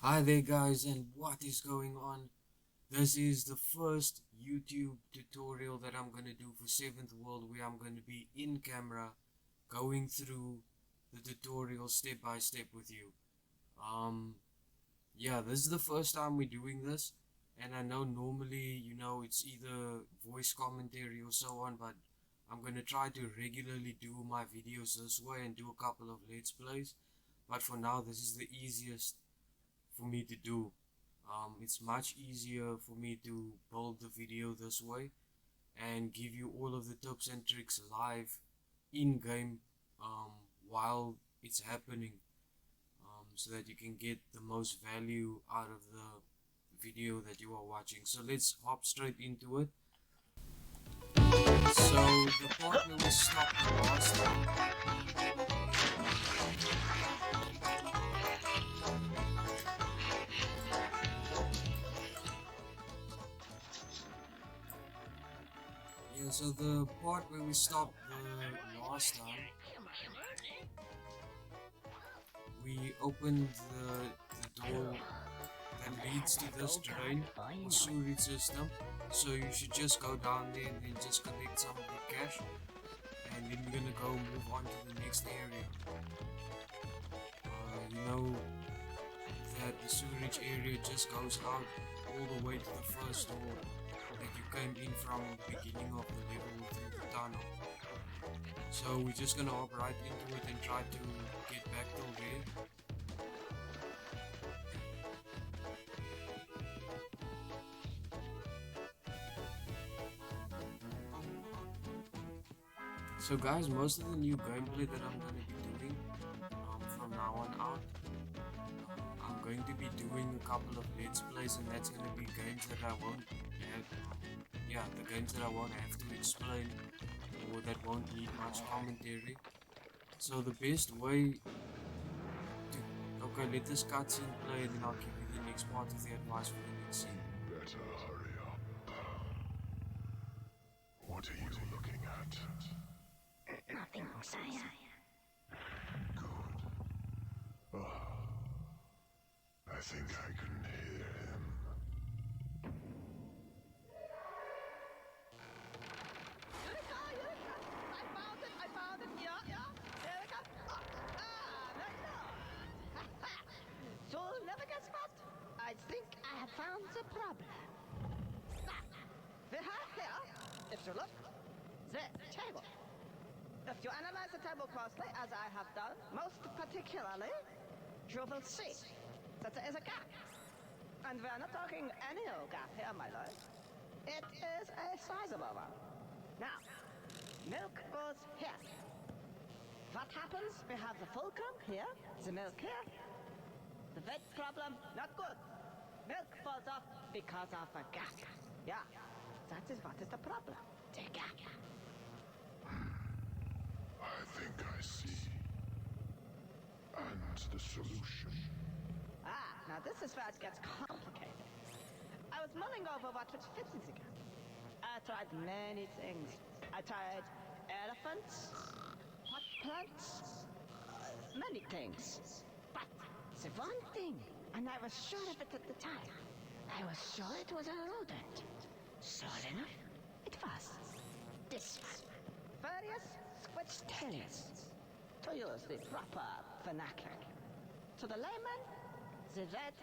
Hi there guys, and what is going on? This is the first YouTube tutorial that I'm gonna do for 7th World, where I'm gonna be in camera going through the tutorial step by step with you. Um yeah, this is the first time we're doing this, and I know normally, it's either voice commentary or so on, but I'm gonna try to regularly do my videos this way and do a couple of let's plays. But for now, this is the easiest for me to do. It's much easier for me to build the video this way and give you all of the tips and tricks live in game, while it's happening, so that you can get the most value out of the video that you are watching. So let's hop straight into it. So the part where we stopped the last time. Yeah, so the part where we stopped the last time, we opened the door that leads to this drain or sewage system. So you should just go down there and then just collect some of the cash, and then we're gonna go move on to the next area. You know that the sewerage area just goes out all the way to the first door that you came in from in the beginning of the level through the tunnel. So we're just gonna hop right into it and try to get back till there. So guys, most of the new gameplay that I'm going to be doing, from now on out, I'm going to be doing a couple of let's plays, and that's going to be games that I won't have, the games that I won't have to explain, or that won't need much commentary. So the best way to, okay, let this cutscene play, and then I'll give you the next part of the advice for the next scene. Better hurry up. What are you looking at? Nothing, sire. Good. I think I can hear him. Eureka! Eureka! I found it! Yeah, yeah! Eureka! There you go! You'll never guess what? I think I have found the problem. We have here, if you look, the table. If you analyze the table closely, as I have done, most particularly, you will see that there is a gap. And we are not talking any old gap here, my lord. It is a sizable one. Now, milk goes here. What happens? We have the fulcrum here, the milk here. The vet problem, not good. Milk falls off because of a gap. Yeah, that is what is the problem. The gap. I think I see. And the solution. Now this is where it gets complicated. I was mulling over what would fit in the gap. I tried many things. I tried elephants, pot plants, many things. But the one thing, and I was sure of it at the time, I was sure it was a rodent. Sure enough, it was. This one. Various squidgetailers, to use the proper vernacular. To the layman, the red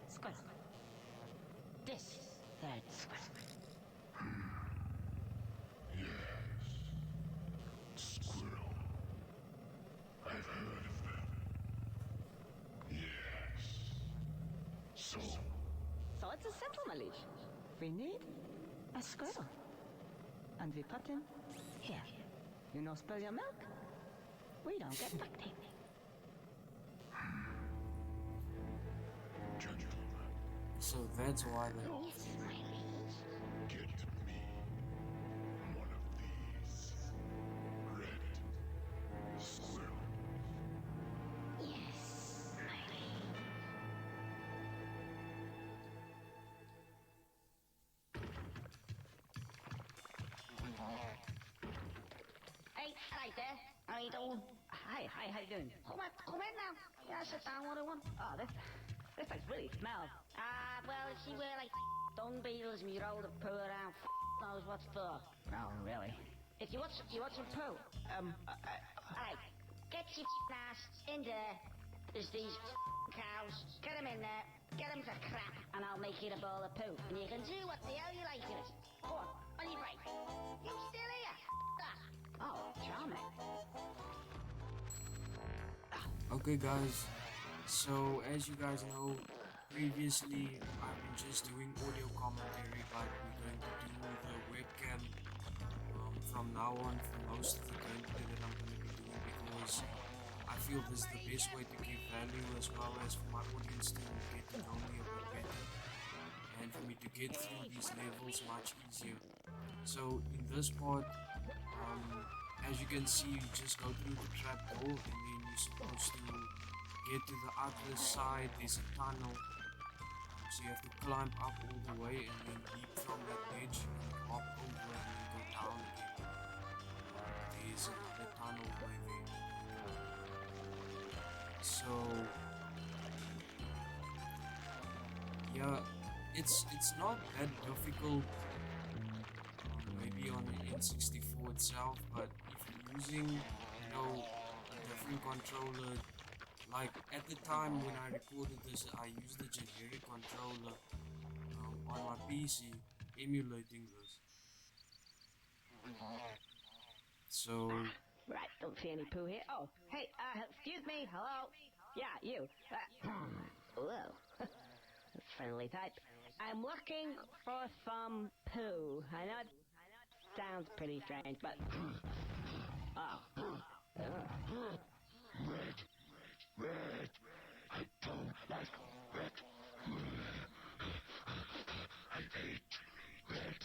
squirrel. This red squirrel. Yes. Squirrel. I've heard of them. Yes. So, So it's a simple Malish. We need a squirrel. And we put him here. You know, spill your milk? We don't get duct tape. gentlemen, So that's why they Yes, my liege. get me one of these red squirrels. Yes, my liege. Hey there. How you doing? Hi, how you doing? Come in now. Yeah, sit down, what do you want? Oh, this place really really smell? Well, if she were like dung beetles and you roll the poo around, knows what for. Oh, really? If you want some poo, alright, get your ass in there. There's these cows. Get them in there. Get them to crap, and I'll make you a bowl of poo. And you can do what the hell you like with it. Go on your break. You still here? That. Oh, charming. Okay guys, so as you guys know, previously I've been just doing audio commentary, but we're going to do the webcam from now on for most of the gameplay that I'm going to be doing, because I feel this is the best way to give value, as well as for my audience to get to know me a bit better and for me to get through these levels much easier. So in this part, as you can see, you just go through the trap door, and then you're supposed to get to the other side. There's a tunnel, so you have to climb up all the way and then leap from that edge and hop over and then go down again. There's another tunnel way there. So yeah, it's not that difficult, maybe on the N64 itself, but if you're using, you know, a different controller, like at the time when I recorded this, I used the generic controller on my PC, emulating this. So Right, don't see any poo here. Oh, hey, excuse me, hello? Yeah, you. Whoa. Friendly type. I'm looking for some poo. I know it sounds pretty strange, but... Oh. Red. I don't like red. I hate red.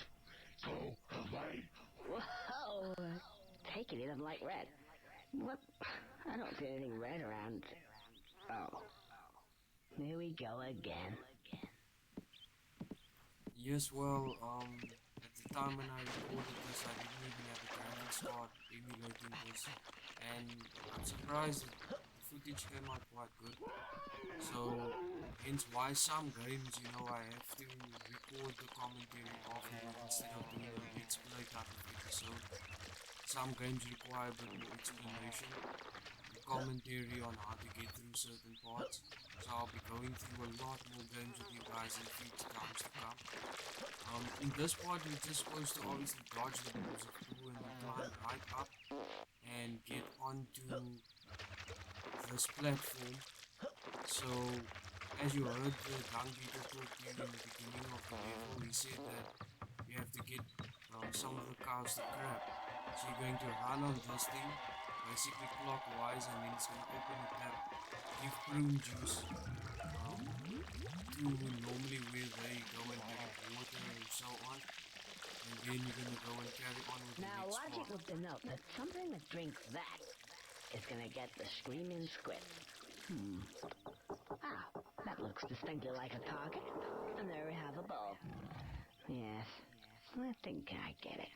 Go away. Whoa. Take it, he doesn't like red. What? I don't see anything red around. Oh. Here we go again. yes, well, at the time when I recorded this, I didn't even have a graphics card emulating this, and I'm surprised that the footage came out quite good. So hence why some games, you know, I have to record the commentary afterward instead of doing a let's play type of episode. Some games require a bit more explanation and commentary on how to get through certain parts. So I'll be going through a lot more games with you guys in future times to come. In this part, we're just supposed to obviously dodge the balls of poo and then climb right up and get onto this platform. So, as you heard the dung beetle talk to you in the beginning of the level, he said that you have to get some of the cows to crap. So you're going to run on this thing, basically clockwise, and then it's going to open a tap, give prune juice to normally where they go and drink water and so on. And then you're going to go and carry on with Now, the next logic part. would denote that something that drinks that is gonna get the screaming squid. Ah, that looks distinctly like a target. And there we have a bowl. Yes, I think I get it.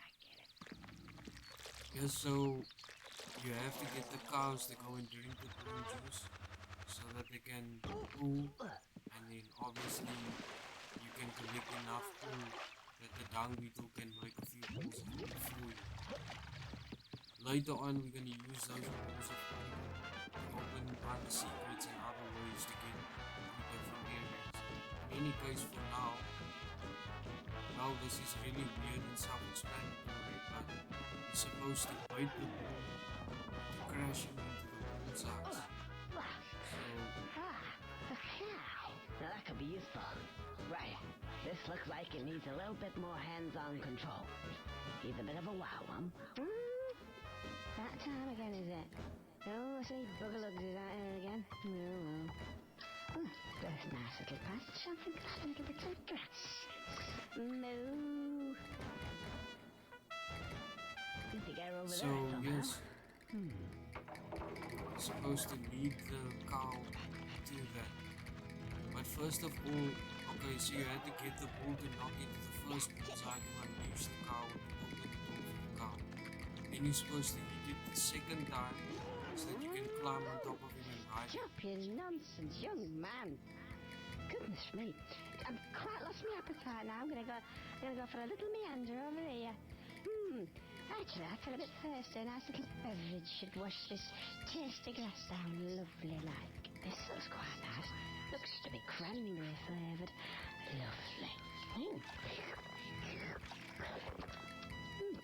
Yeah, so you have to get the cows to go and drink the prune juice so that they can poo, and then obviously you can collect enough poo that the dung beetle can make a few balls of poo for you. Later on, we're going to use those balls of poo to open other secrets and other ways to get through different areas. In any case, for now, well, this is really weird and self-explanatory, but you're supposed to bite the ball to crash him into the bullseyes. So, Ah, a cow. Now that could be useful. Right. This looks like it needs a little bit more hands-on control. He's a bit of a wow, That time again, is it? Oh, I see. Boogaloogs, is that it again? No. There's a nice little patch. Something got a little bit of grass. Moo. Need to get her over so there somehow. yes, you're supposed to lead the cow to that. But first of all, okay, so you had to get the bull to knock into the first bullseye to unleash the cow and open the door for the cow. Then you're supposed to hit it the second time so that you can climb on top of him and ride him. Stop your nonsense, young man. Goodness me. I've quite lost my appetite now. I'm gonna go for a little meander over here. Actually, I feel a bit thirsty. A nice little beverage should wash this tasty grass down lovely like. This looks quite nice. Looks to be cranberry flavoured. Lovely.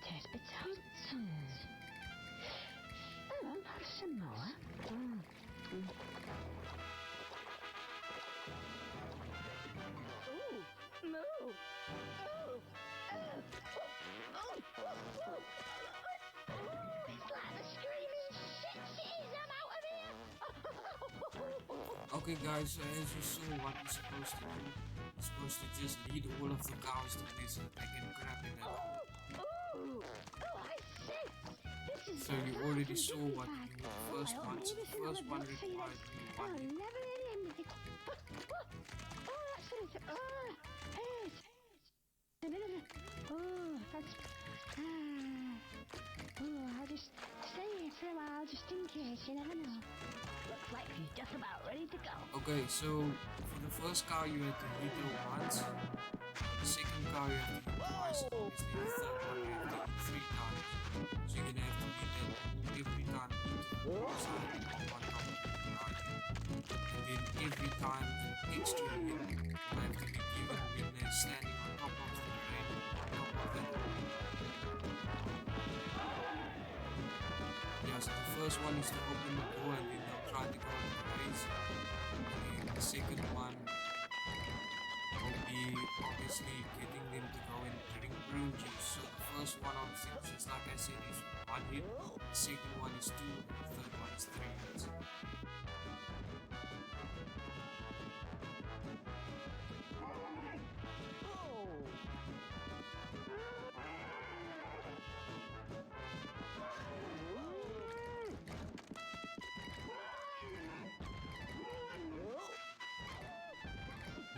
Tastes a bit hot. Oh, I'll have some more. Ooh, moo. It's like the screaming shit cheese. I'm out of here. Okay guys, so as you saw what we're supposed to do, we're supposed to just lead all of the cows to this so they can grab in it. I see. This is So you already saw what you do with the first one. So the first one required only one hit. Never really ended it. Oh, that's it. Oh, hey. Oh, that's. I'll just stay here for a while just in case. You never know. Looks like he's just about ready to go. Okay, so for the first cow you had to hit her once. The second cow you have to hit twice. And obviously the third one you have to hit 3 times. So you're gonna have to hit that every time into the side on top of the right. And then every time an extra hit will have to be given when they're standing on top of the rail, on top of that. Yeah, so the first one is to open the door and then they'll try to go and graze. And then the second one will be obviously getting them to go and drink prune juice. So the first one obviously, just like I said, is 1 hit, the second one is 2, and the third one is 3 hits.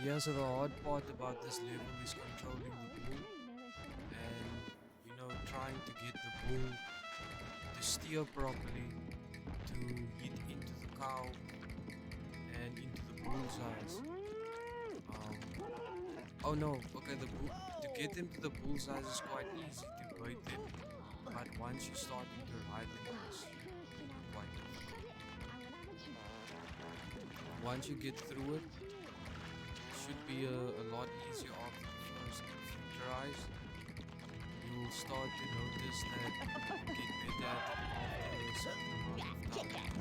Yeah, so the hard part about this level is controlling the bull and trying to get the bull to steer properly to hit into the cow and into the bullseyes. Oh no, okay, to get them to the bullseyes is quite easy to bait them, but once you start to ride them, it's quite difficult. Once you get through it, should be a lot easier after the first few tries. You will start to notice that you get better at it after a certain amount of time.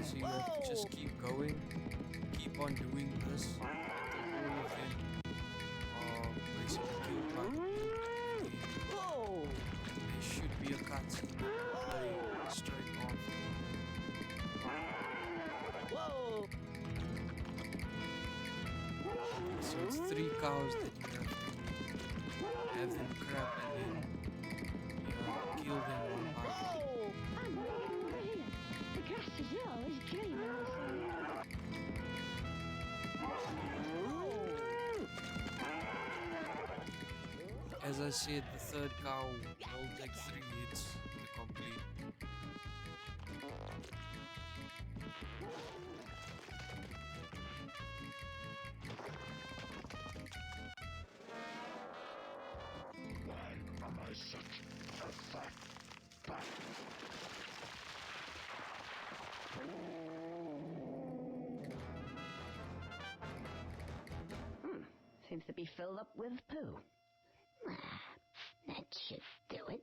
So you have to just keep going, keep on doing this until all of them are basically killed by the bull. There should be a cutscene play straight after. So it's 3 cows that you have them crap and then kill them one by one. The grass is always green. As I said, the third cow will take 3 hits to complete. Why am I such a fat bat? Seems to be filled up with poo. That should do it.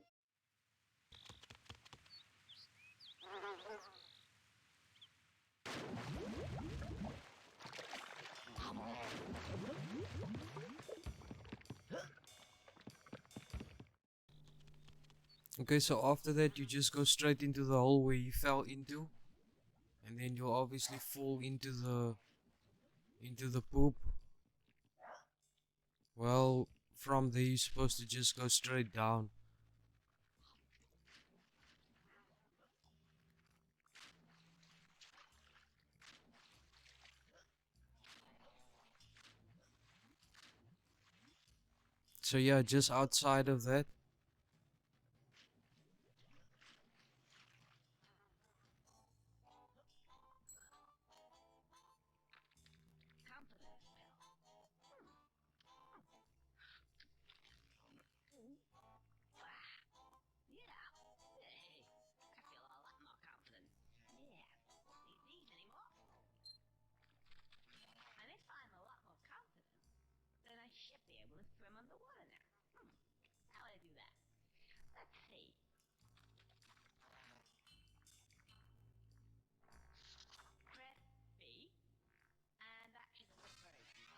Okay, so after that, you just go straight into the hole where you fell into, and then you'll obviously fall into the poop. Well, from there you're supposed to just go straight down. So yeah, just outside of that. Confidence pill. Yeah. Hey, I feel a lot more confident. Yeah. Need these anymore. And if I'm a lot more confident, then I should be able to swim underwater now. How would I do that? Let's see. Press B, and that should look very easy.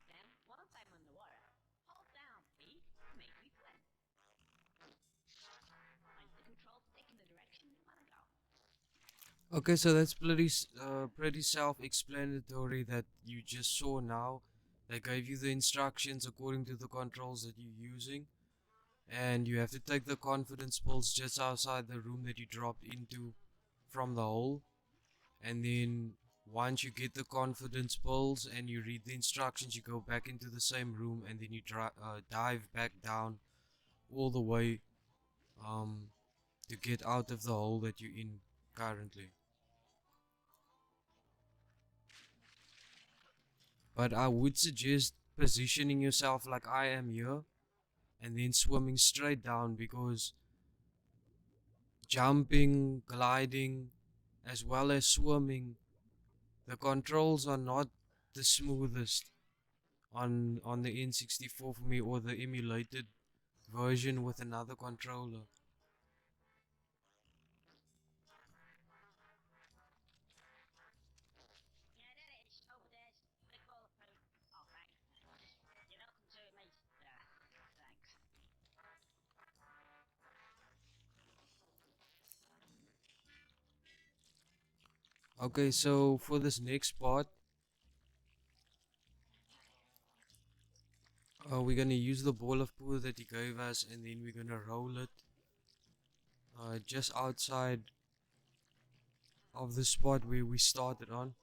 Then, once I'm underwater, hold down B to make me swim. Point the control stick in the direction you want to go. Okay, so that's pretty self-explanatory that you just saw now. They gave you the instructions according to the controls that you're using, and you have to take the confidence pills just outside the room that you dropped into from the hole. And then once you get the confidence pills and you read the instructions, you go back into the same room, and then you dive back down all the way um, to get out of the hole that you're in currently. But I would suggest positioning yourself like I am here and then swimming straight down, because jumping, gliding, as well as swimming, the controls are not the smoothest on the N64 for me, or the emulated version with another controller. Yeah, there it is. Over there. Big ball of poop. Oh, thanks. You're welcome to it, mate. Thanks. Okay, so for this next part, we're gonna use the ball of poo that he gave us, and then we're gonna roll it just outside of the spot where we started on,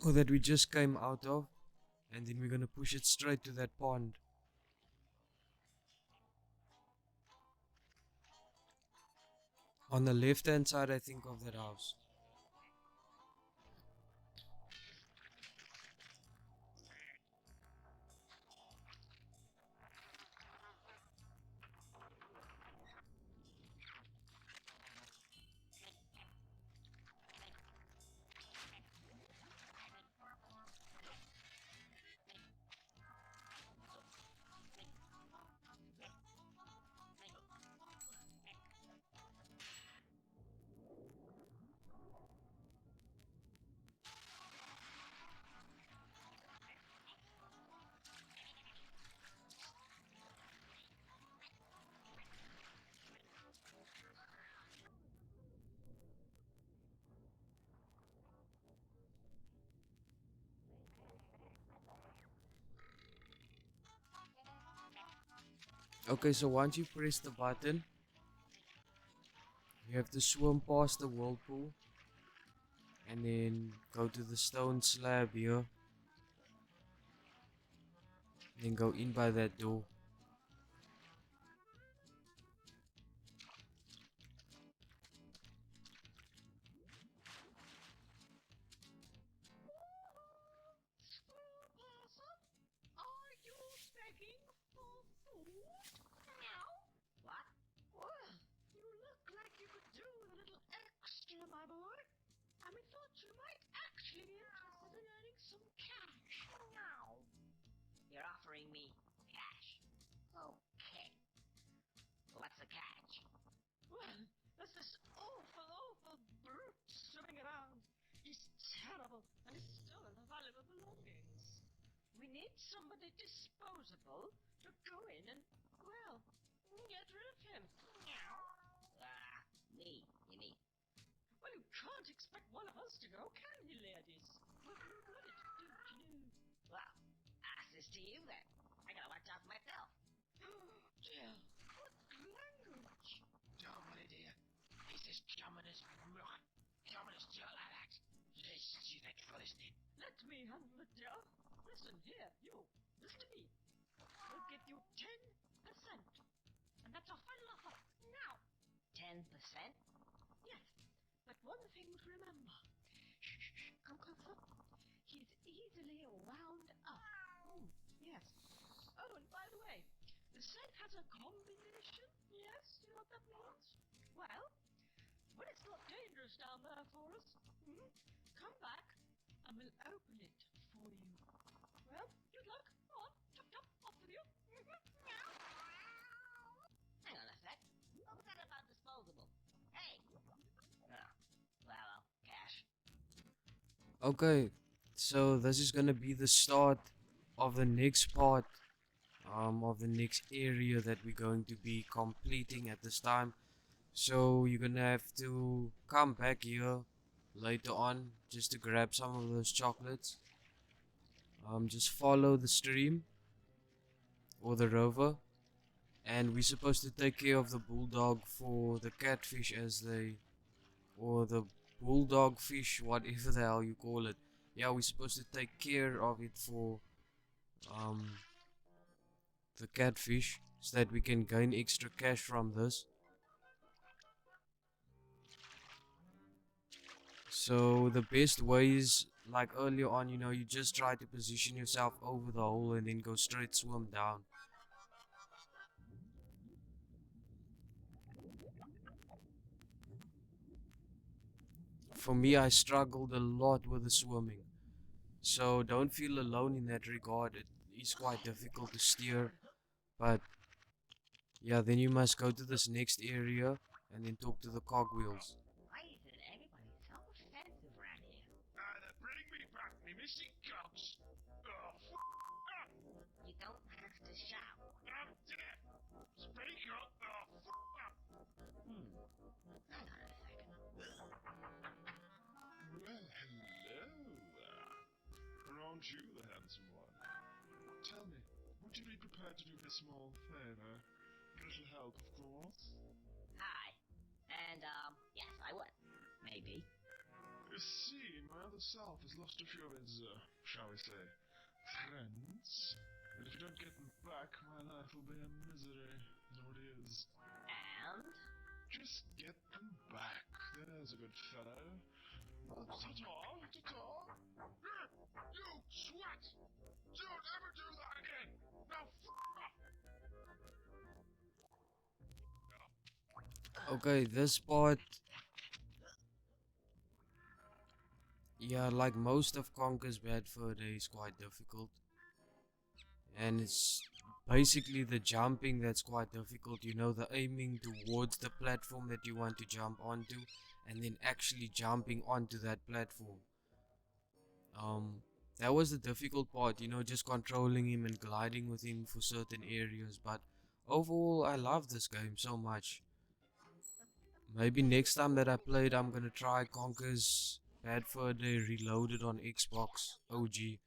or that we just came out of, and then we're gonna push it straight to that pond. On the left hand side, I think, of that house. Okay, so once you press the button, you have to swim past the whirlpool and then go to the stone slab here, then go in by that door. Are you begging for food? Meow. What? Well, you look like you could do with a little extra, my boy. And we thought you might actually be interested in earning some cash. Meow. You're offering me cash. Okay. What's the catch? Well, there's this awful brute swimming around. He's terrible, and he's stolen the valuable belongings. We We need somebody disposable to go in and, well, get rid of him. Me, you mean? Well, you can't expect one of us to go, can you, ladies? What are you ready to do, Tino? Well, ask this to you then. I gotta watch out for myself. Dear, what language? Don't worry, dear. He's just chumming his muck. Chumming his jaw like that. Yes, you thank you for listening. Let me handle it, dear. Listen here, you. Listen to me. I'll give you 10%. And that's our final offer. Now. 10%? Yes. But one thing to remember. Shh, come closer. He's easily wound up. Yes. Oh, and by the way, the set has a combination. Yes, you know what that means? Well, when it's not dangerous down there for us, come back and we'll open it for you. Well, good luck. Go on, chop chop, off with you. Hang on a sec. What was that about disposable? Hey! Oh, well, cash. Okay, so this is gonna be the start of the next part, of the next area that we're going to be completing at this time. So you're gonna have to come back here later on just to grab some of those chocolates. Just follow the stream or the rover, and we're supposed to take care of the bulldog for the catfish as they, or the bulldog fish, whatever the hell you call it. Yeah, we're supposed to take care of it for the catfish so that we can gain extra cash from this. So the best way is, like earlier on, you just try to position yourself over the hole and then go straight swim down. For me, I struggled a lot with the swimming, so don't feel alone in that regard. It is quite difficult to steer, but yeah, then you must go to this next area and then talk to the cogwheels. Why is it everybody so offensive around here? Either bring me back me missing cubs. Oh, You don't have to shout. I'm dead. Speak up. Oh, up. Hang on a second. Well, hello. Aren't you the handsome one? Tell me, would you be prepared to do me a small favor? A little help, of course. Hi. And, yes, I would. Maybe. You see, my other self has lost a few of his, shall we say, friends. And if you don't get them back, my life will be a misery. It already is. And? Just get them back. There's a good fellow. Ta-ta, ta-ta. You swat! Don't ever do that again! Now off! Okay, this part, yeah, like most of Conker's Bad Fur Day is quite difficult. And it's basically the jumping that's quite difficult, the aiming towards the platform that you want to jump onto, and then actually jumping onto that platform. That was the difficult part, just controlling him and gliding with him for certain areas, but overall I love this game so much. Maybe next time that I play it, I'm gonna try Conker's Bad Fur Day Reloaded on Xbox OG.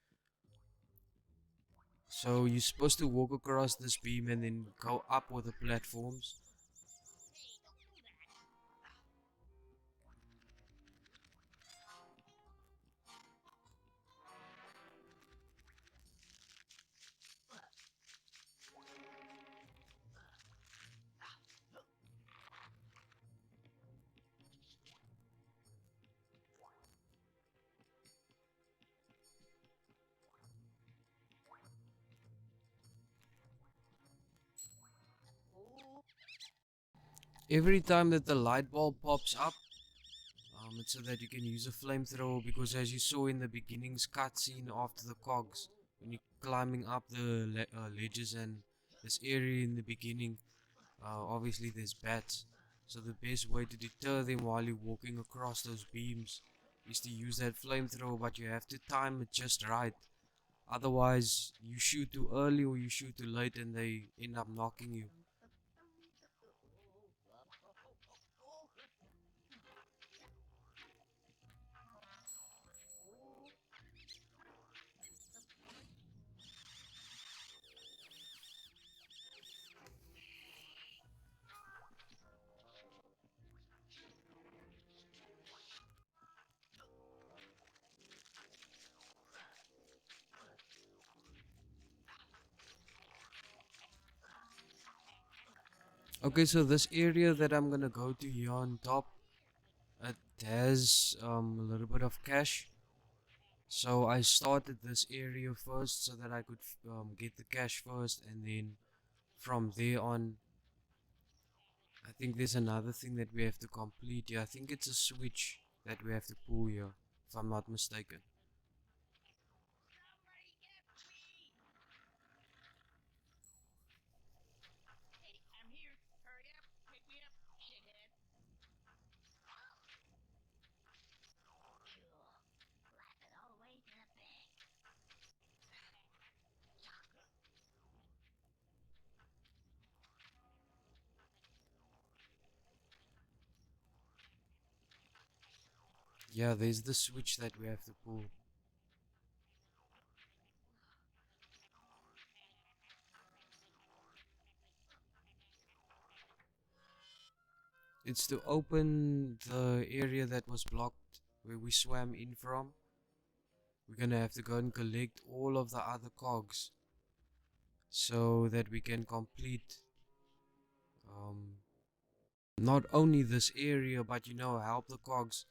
So you're supposed to walk across this beam and then go up with the platforms. Every time that the light bulb pops up, it's so that you can use a flamethrower, because as you saw in the beginning's cutscene after the cogs, when you're climbing up the ledges and this area in the beginning, obviously there's bats. So the best way to deter them while you're walking across those beams is to use that flamethrower, but you have to time it just right. Otherwise, you shoot too early or you shoot too late and they end up knocking you. Okay, so this area that I'm gonna go to here on top, it has a little bit of cash. So I started this area first so that I could get the cash first, and then from there on, I think there's another thing that we have to complete here. I think it's a switch that we have to pull here, if I'm not mistaken. I'm here. Hurry up. Pick me up, shithead. Cool. Laugh it all the way to the bank. Yeah, there's the switch that we have to pull. It's to open the area that was blocked where we swam in from. We're gonna have to go and collect all of the other cogs so that we can complete um, not only this area, but help the cogs.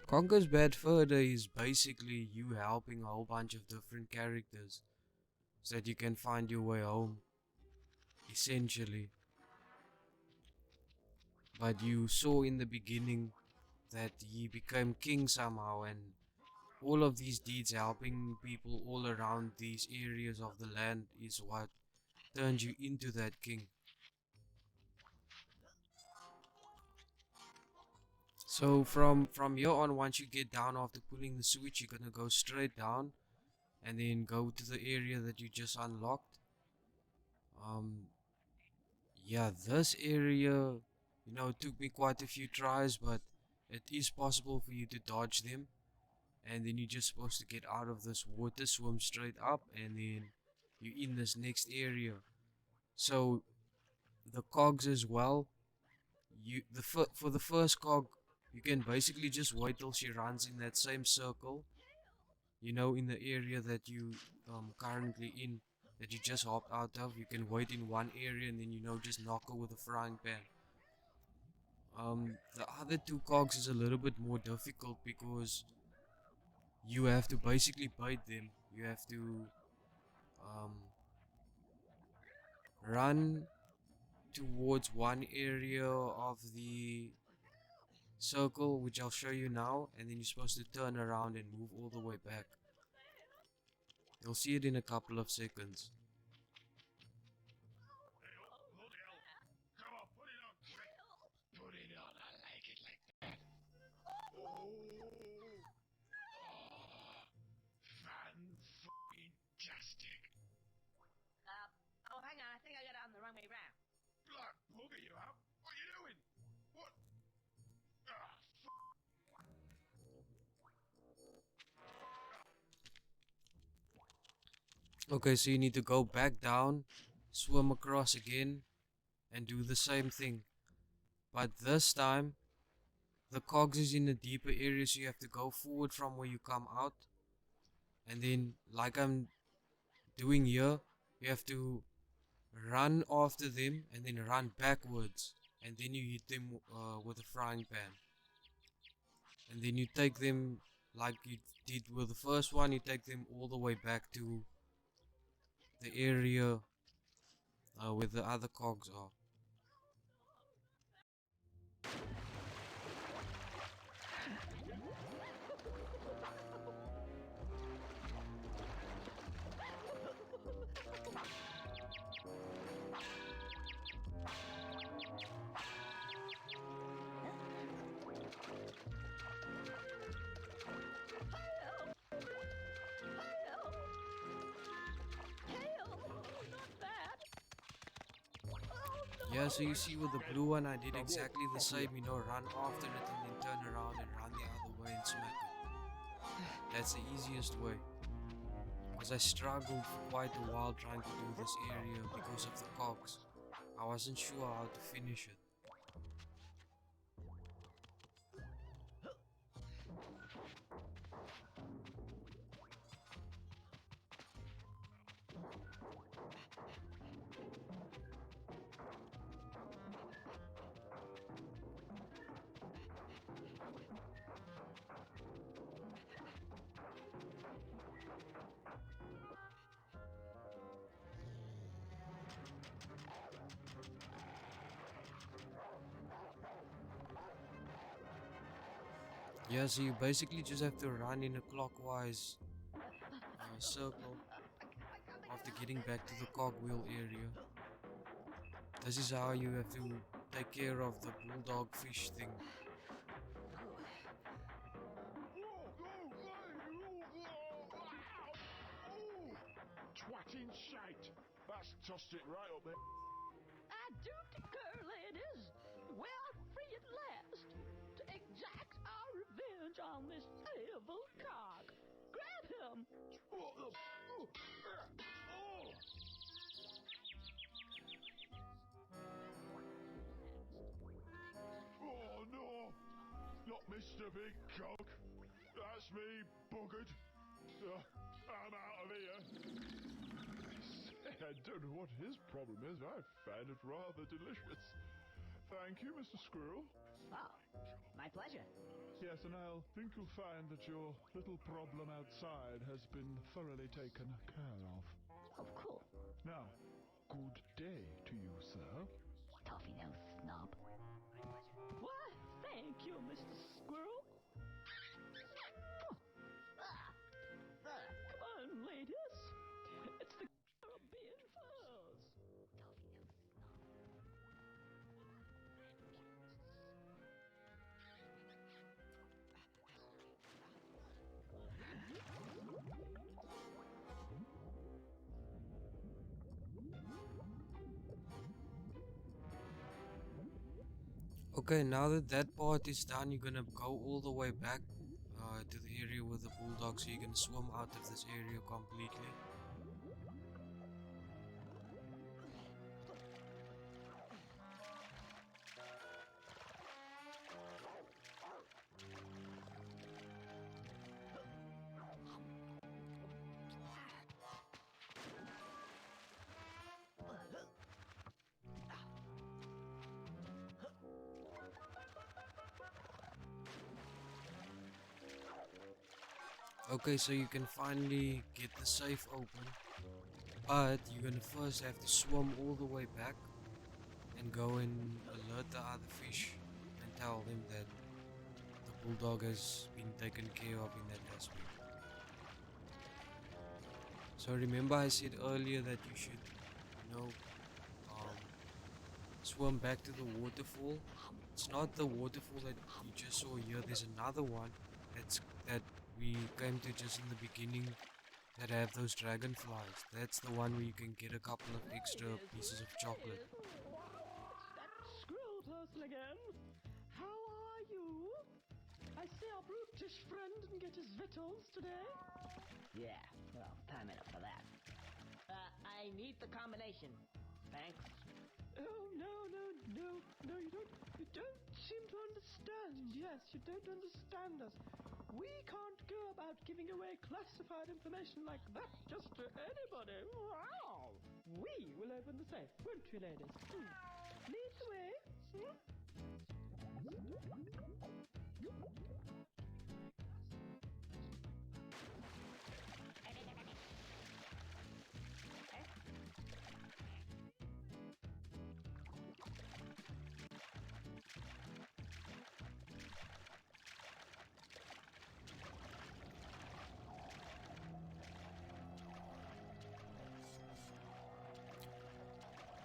Conker's Bad Further is basically you helping a whole bunch of different characters so that you can find your way home, essentially. But you saw in the beginning that he became king somehow, and all of these deeds helping people all around these areas of the land is what turned you into that king. So from here on, once you get down after pulling the switch, you're gonna go straight down and then go to the area that you just unlocked. Um, yeah, this area, it took me quite a few tries, but it is possible for you to dodge them. And then you're just supposed to get out of this water, swim straight up, and then you're in this next area. So the cogs as well. For the first cog, you can basically just wait till she runs in that same circle. In the area that you currently in, that you just hopped out of. You can wait in one area and then just knock her with a frying pan. The other two cogs is a little bit more difficult because you have to basically bait them. You have to um, run towards one area of the circle, which I'll show you now, and then you're supposed to turn around and move all the way back. You'll see it in a couple of seconds. Bloody hell. Come on, put it on, quick. Put it on, I like it like that. Oh. Fan-fucking-tastic. Oh, hang on. I think I got it on the wrong way round. Blood booger, you have? What are you doing? What? Ah, Okay, so you need to go back down, swim across again, and do the same thing. But this time, the cogs is in a deeper area, so you have to go forward from where you come out. And then, like I'm doing here, you have to run after them and then run backwards. And then you hit them with a frying pan. And then you take them, like you did with the first one, you take them all the way back to the area where the other cogs are. Yeah, so you see with the blue one, I did exactly the same, you know, run after it and then turn around and run the other way and smack it. That's the easiest way. Because I struggled for quite a while trying to do this area because of the cogs. I wasn't sure how to finish it. Yeah, so you basically just have to run in a clockwise circle after getting back to the cogwheel area. This is how you have to take care of the bulldog fish thing. Twatting shite! That's tossed it right up there. I do declare, ladies, we are free at last to exact our revenge on this evil cog. Grab him! What the? Oh no! Not Mr. Big Cog. That's me, buggered. I'm out of here. I don't know what his problem is. I find it rather delicious. Thank you, Mr. Squirrel. Oh, my pleasure. Yes, and I think you'll find that your little problem outside has been thoroughly taken care of. Oh, cool. Now, good day to you, sir. Toffee nose snob. Why, thank you, Mr. Squirrel. Come on, ladies. It's the Caribbean Falls. Toffee nose snob. Okay, now that that part is done, you're gonna go all the way back to the area with the bulldog, so you can swim out of this area completely. Okay, so you can finally get the safe open, but you're gonna first have to swim all the way back and go and alert the other fish and tell them that the bulldog has been taken care of in that aspect. So remember I said earlier that you should, you know, swim back to the waterfall. It's not the waterfall that you just saw here. There's another one that we came to just in the beginning that have those dragonflies. That's the one where you can get a couple of extra pieces of chocolate. That squirrel person again. How are you? I see our brutish friend didn't get his victuals today. Yeah, well, time enough for that. I need the combination. Thanks. Oh, no, you don't seem to understand. Yes, you don't understand us. We can't go about giving away classified information like that just to anybody. Wow! We will open the safe, won't we, ladies? Lead the way.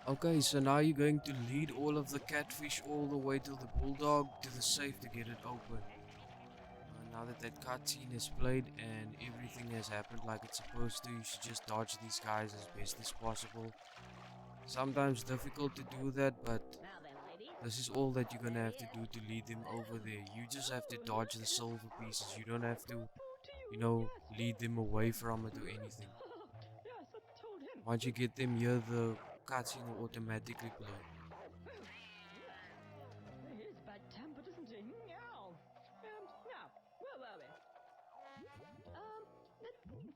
Okay, so now you're going to lead all of the catfish all the way to the bulldog to the safe to get it open. Now that that cutscene is played and everything has happened like it's supposed to, you should just dodge these guys as best as possible. sometimes difficult to do that, but Now then, ladies. this is all that you're gonna have to do to lead them over there. You just have to dodge the silver pieces. You don't have to, you know, lead them away from it or anything. Yes, I told him. Once you get them here, the cutscene will automatically play. He is bad tempered, isn't he? Meow. Now, where were we? Let's see.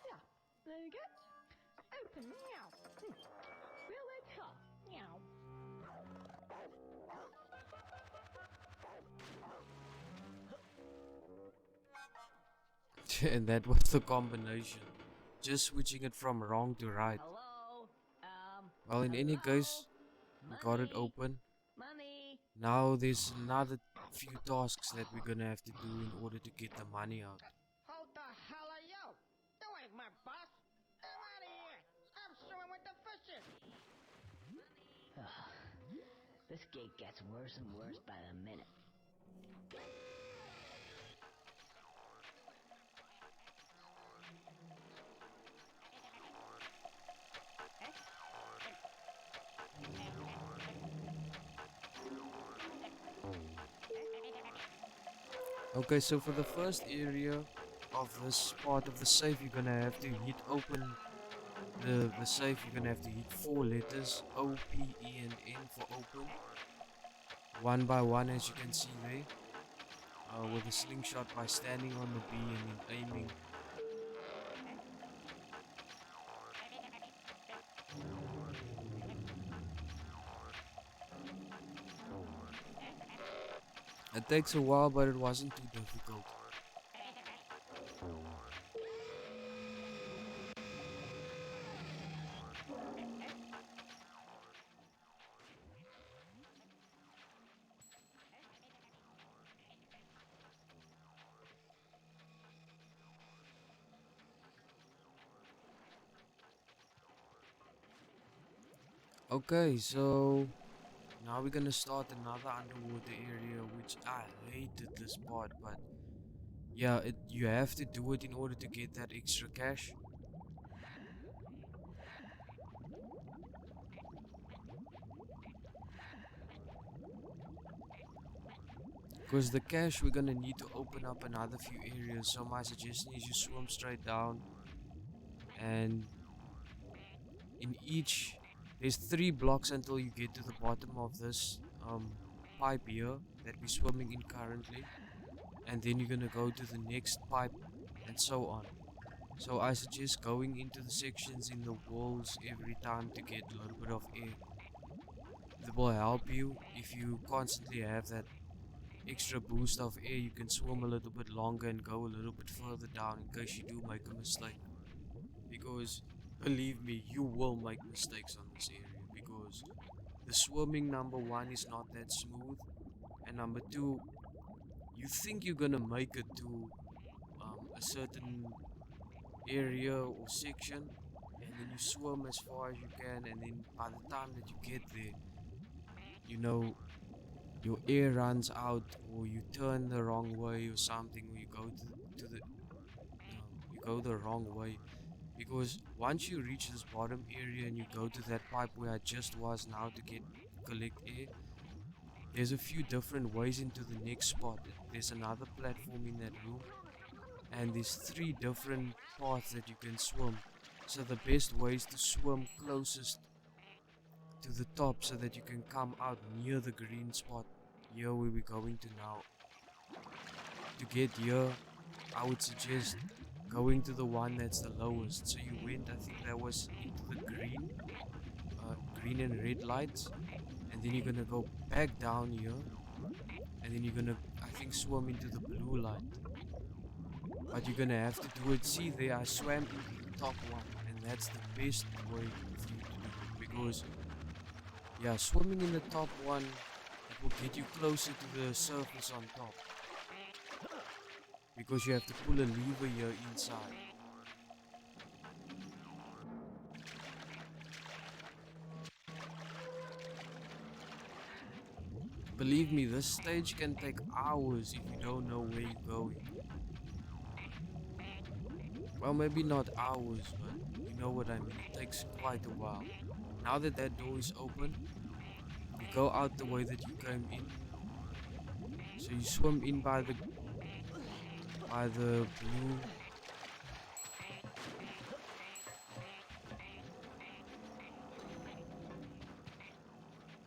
Yeah, there you go. Open, meow. Railway car, meow. And that was the combination. Just switching it from wrong to right. Hello? Well, in any case, we got it Money? open. Money? Now there's another few tasks that we're gonna have to do in order to get the money out. Who the hell are you? You ain't my boss. Get out of here. I'm swimming with the fishes. This gate gets worse and worse by the minute. Okay, so for the first area of this part of the safe, you're gonna have to hit open the safe. You're gonna have to hit 4 letters, O, P, E, and N for open. One by one, as you can see there. With a slingshot by standing on the B and then aiming. It takes a while, but it wasn't too difficult. Okay, so now we're gonna start another underwater area, which I hated this part, but yeah, you have to do it in order to get that extra cash. Because the cash, we're gonna need to open up another few areas, so my suggestion is you swim straight down, and in each, there's 3 blocks until you get to the bottom of this pipe here that we're swimming in currently, and then you're gonna go to the next pipe and so on. So I suggest going into the sections in the walls every time to get a little bit of air. It will help you if you constantly have that extra boost of air. You can swim a little bit longer and go a little bit further down in case you do make a mistake. Because believe me, you will make mistakes on this area, because the swimming, number 1, is not that smooth, and number 2, you think you're gonna make it to a certain area or section, and then you swim as far as you can, and then by the time that you get there, you know, your air runs out, or you turn the wrong way or something, or you go you go the wrong way. Because once you reach this bottom area and you go to that pipe where I just was now to collect air, there's a few different ways into the next spot. There's another platform in that room, and there's 3 different paths that you can swim. So the best way is to swim closest to the top so that you can come out near the green spot here where we're going to now. To get here, I would suggest going to the one that's the lowest. So you went, I think that was into the green and red lights, and then you're gonna go back down here, and then you're gonna, I think, swim into the blue light. But you're gonna have to do it. See there, I swam into the top one, and that's the best way for you to do it, because yeah, swimming in the top one, it will get you closer to the surface on top, because you have to pull a lever here inside. Believe me, this stage can take hours if you don't know where you're going. well, maybe not hours, but you know what I mean. It takes quite a while. Now that that door is open, you go out the way that you came in. So you swim in by the blue.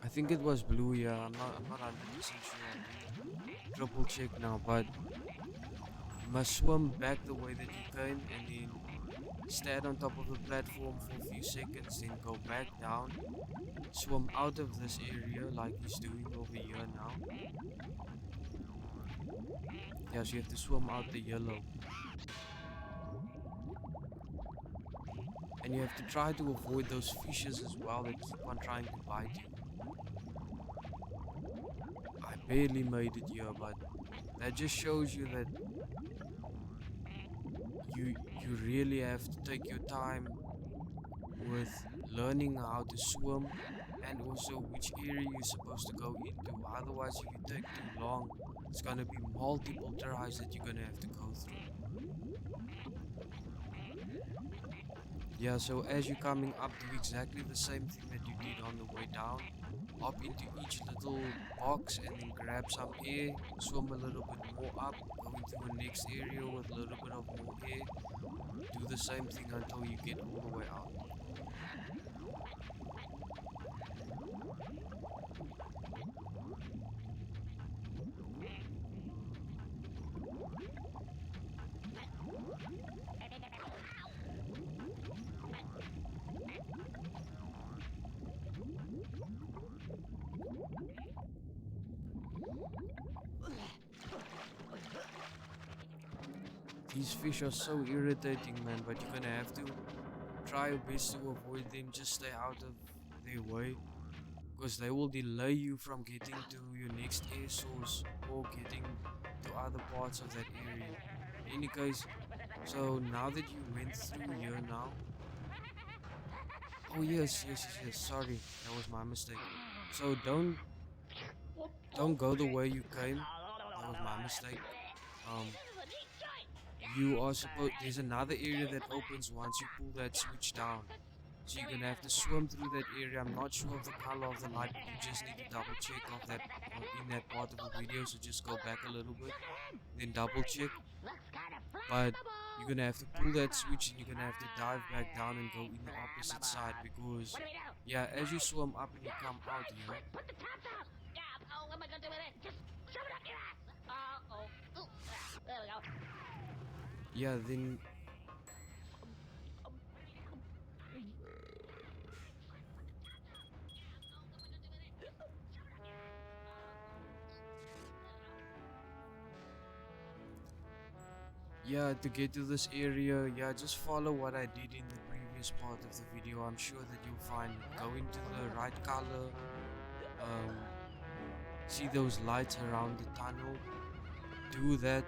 I think it was blue, yeah. I'm not 100% sure. I didn't triple check now, but you must swim back the way that you came and then stand on top of the platform for a few seconds, then go back down, swim out of this area like he's doing over here now. Yeah, so you have to swim out the yellow. And you have to try to avoid those fishes as well that keep on trying to bite you. I barely made it here, but that just shows you that you really have to take your time with learning how to swim and also which area you're supposed to go into. Otherwise, if you take too long, it's gonna be multiple tries that you're gonna have to go through. Yeah, so as you're coming up, do exactly the same thing that you did on the way down. Up into each little box and then grab some air, swim a little bit more up, go into the next area with a little bit of more air. Do the same thing until you get all the way out. These fish are so irritating, man, but you're gonna have to try your best to avoid them. Just stay out of their way, because they will delay you from getting to your next air source or getting to other parts of that area. In any case, so now that you went through here now. Oh yes, sorry, that was my mistake. So don't go the way you came. That was my mistake. You are supposed, there's another area that opens once you pull that switch down. So you're gonna have to swim through that area. I'm not sure of the color of the light, but you just need to double check of that in that part of the video. So just go back a little bit, then double check. But you're gonna have to pull that switch and you're gonna have to dive back down and go in the opposite side because, yeah, as you swim up and you come out here. Put the top down! Yeah, oh, what am I gonna do with it? Just shove it up your ass! There we go. Yeah, then yeah, to get to this area, yeah, just follow what I did in the previous part of the video. I'm sure that you'll find it. Go into the right color, see those lights around the tunnel, do that,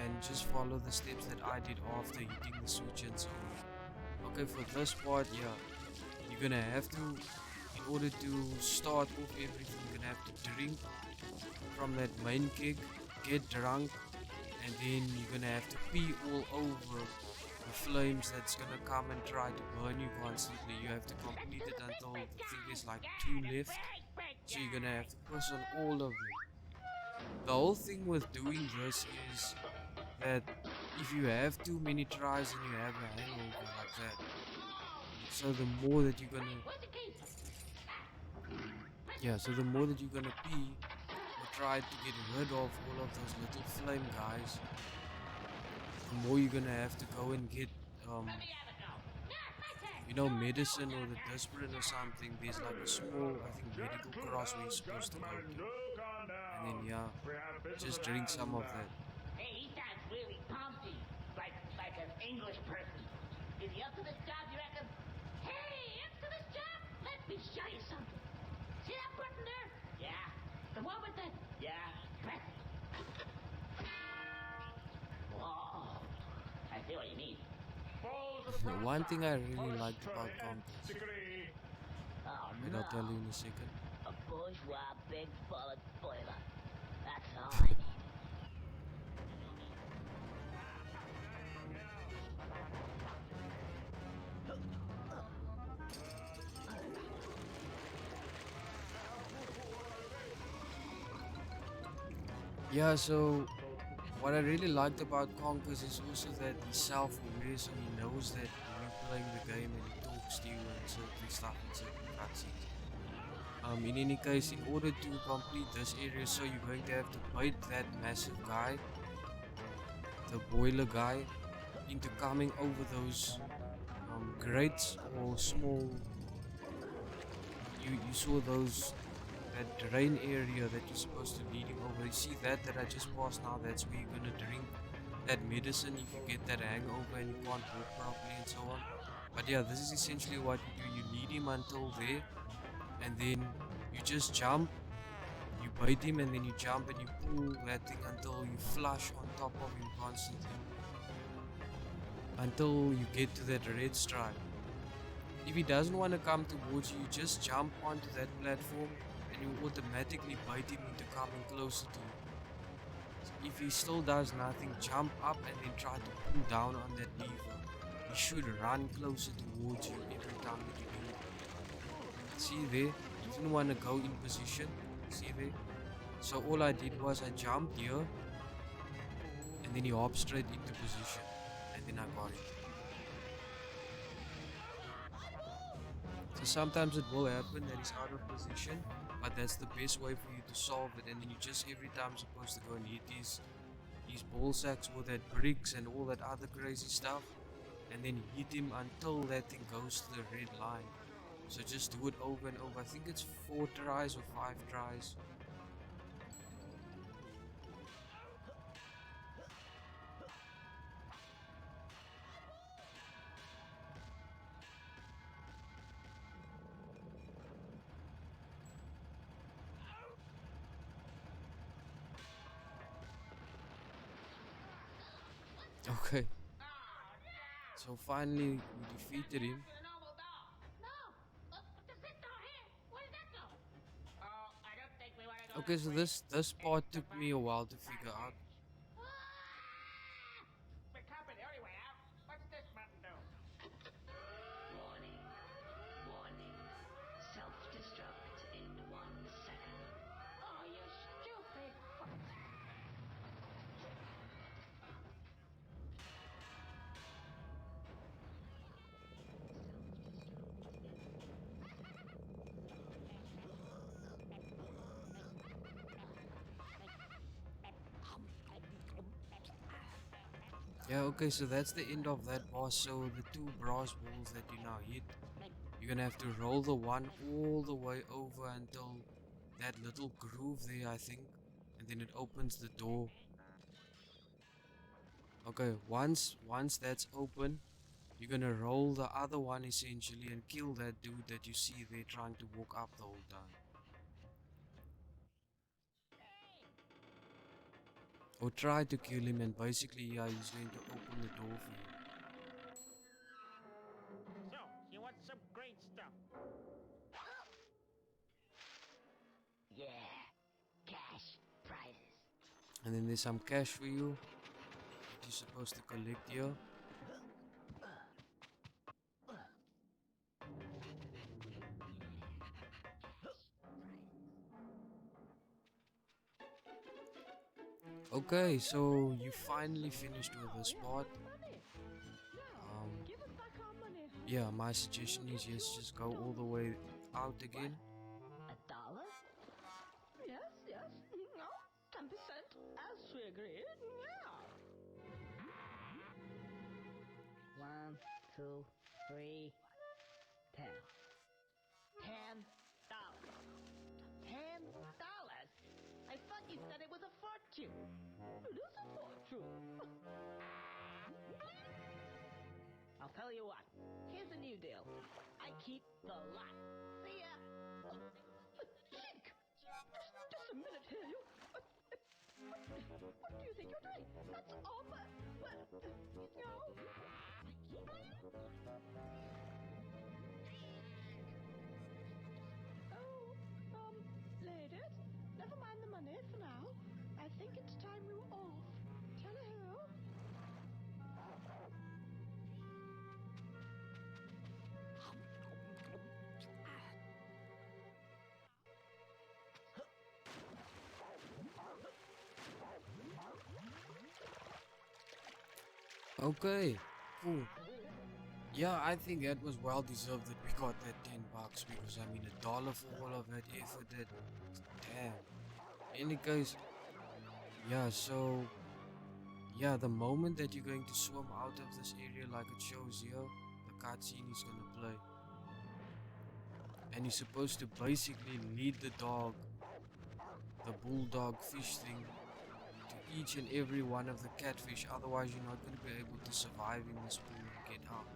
and just follow the steps that I did after hitting the switch and so on. Okay, for this part, yeah, you're gonna have to, in order to start off everything, you're gonna have to drink from that main keg, get drunk, and then you're gonna have to pee all over the flames that's gonna come and try to burn you constantly. You have to complete it until I think there's like 2 left, so you're gonna have to piss on all of them. The whole thing with doing this is that if you have too many tries and you have a hangover like that, so the more that you're gonna, yeah, so the more that you're gonna pee or try to get rid of all of those little flame guys, the more you're gonna have to go and get you know, medicine or the desperate or something. There's like a small, I think, medical cross where you're supposed to go to, and then yeah, just drink some of that. Hey, he sounds really pumpy, like an English person. Is he up to this job, you reckon? Hey, up to this job? Let me show you something. See that button there? Yeah. The one with the... Yeah. Press it. Whoa. I see what you mean. The one thing I really liked about Conkers, Oh, wait, I'll tell you in a second. A bourgeois big bullet boiler. That's all I need. Yeah, so what I really liked about Conkers is also that he's self-aware, so he knows that when you're playing the game and he talks to you and certain stuff in certain cutscenes. In any case, in order to complete this area, so you're going to have to bait that massive guy, the boiler guy, into coming over those grates or small. You saw those that drain area that you're supposed to leading over. You see that I just passed now. That's where you're gonna drink that medicine if you get that hangover and you can't walk properly and so on. But yeah, this is essentially what you do. You lead him until there, and then you just jump. You bait him and then you jump and you pull that thing until you flush on top of him constantly. Until you get to that red stripe. If he doesn't want to come towards you, you just jump onto that platform and you automatically bait him into coming closer to you. So if he still does nothing, jump up and then try to pull down on that lever. He should run closer towards you every time that you do it. See there? He didn't want to go in position. See there? So all I did was I jumped here and then he hopped straight into position. And then I got him. So sometimes it will happen that he's out of position, but that's the best way for you to solve it. And then you just every time supposed to go and hit his ball sacks with that bricks and all that other crazy stuff, and then hit him until that thing goes to the red line. So just do it over and over. I think it's 4 tries or 5 tries. Okay. So finally we defeated him. Okay, so this part took me a while to figure out. We're copping everywhere. What's this button do? Warning. Warning. Self-destruct in 1 second. Oh, you stupid. Yeah, okay, so that's the end of that boss. So the 2 brass balls that you now hit, you're gonna have to roll the one all the way over until that little groove there, I think, and then it opens the door. Okay, once that's open, you're gonna roll the other one essentially and kill that dude that you see there trying to walk up the whole time. Or try to kill him, and basically, yeah, he's going to open the door for you. So, you want some great stuff? Yeah. Cash prizes. And then there's some cash for you that you're supposed to collect here. Okay, so you finally finished with this part. Give us back our money. Yeah, my suggestion is yes, just go all the way out again. $1? Yes, yes. No, 10%, as we agreed. Yeah. 1, 2, 3, 10. $10. I thought you said it was a fortune. It is a fortune. I'll tell you what. Here's a new deal. I keep the lot. See ya. Jink! Just a minute here, you. What do you think you're doing? That's all, but you know. Oh, ladies, never mind the money for now. I think it's time we were off. Tally-ho. Okay, cool. Yeah, I think that was well deserved that we got that $10 because I mean $1 for all of that effort. That damn. In any case, yeah. So yeah, the moment that you're going to swim out of this area, like it shows here, the cutscene is gonna play, and you're supposed to basically lead the dog, the bulldog fish thing, to each and every one of the catfish. Otherwise, you're not gonna be able to survive in this pool and get out.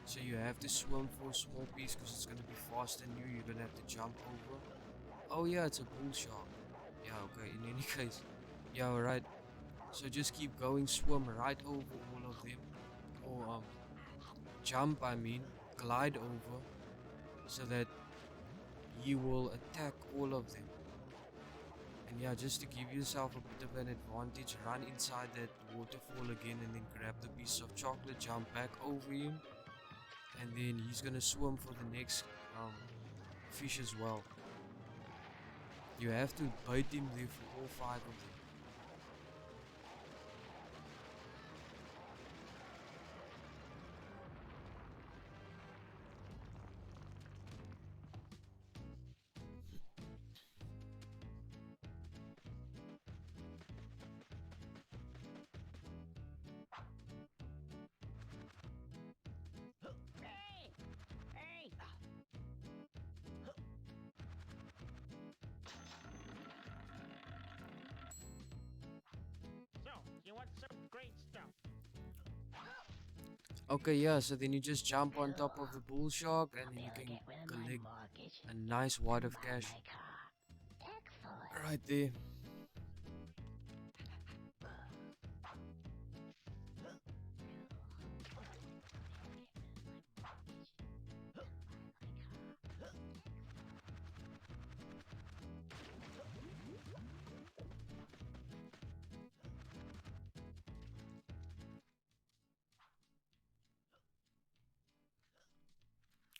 So you have to swim for a small piece because it's gonna be faster than you. You're gonna have to jump over. Oh yeah, it's a bull shark. Yeah, okay. In any case, yeah, alright. So just keep going, swim right over all of them, or jump. I mean, glide over, so that you will attack all of them. And yeah, just to give yourself a bit of an advantage, run inside that waterfall again, and then grab the piece of chocolate, jump back over him, and then he's gonna swim for the next fish as well. You have to bait him there for all 5 of them. Hey! Hey! So, you want some great stuff? Okay, yeah, so then you just jump on top of the bull shark, and then you Better can get rid of my collect mortgage a nice wad of and buy cash my car. Excellent. right there.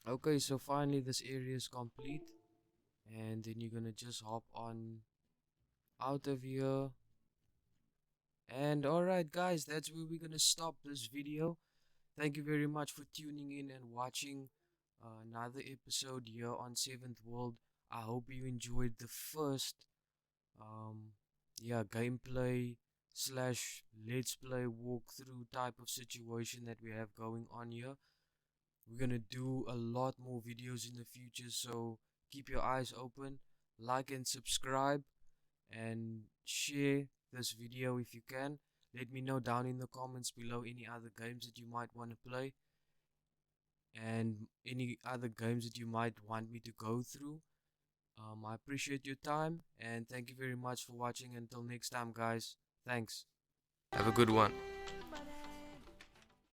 Okay, so finally this area is complete, and then you're gonna just hop on out of here. And alright guys, that's where we're gonna stop this video. Thank you very much for tuning in and watching another episode here on 7th World. I hope you enjoyed the first yeah, gameplay slash let's play walkthrough type of situation that we have going on here. We're gonna do a lot more videos in the future, so keep your eyes open, like and subscribe, and share this video if you can. Let me know down in the comments below any other games that you might want to play, and any other games that you might want me to go through. I appreciate your time, and thank you very much for watching. Until next time guys, thanks. Have a good one.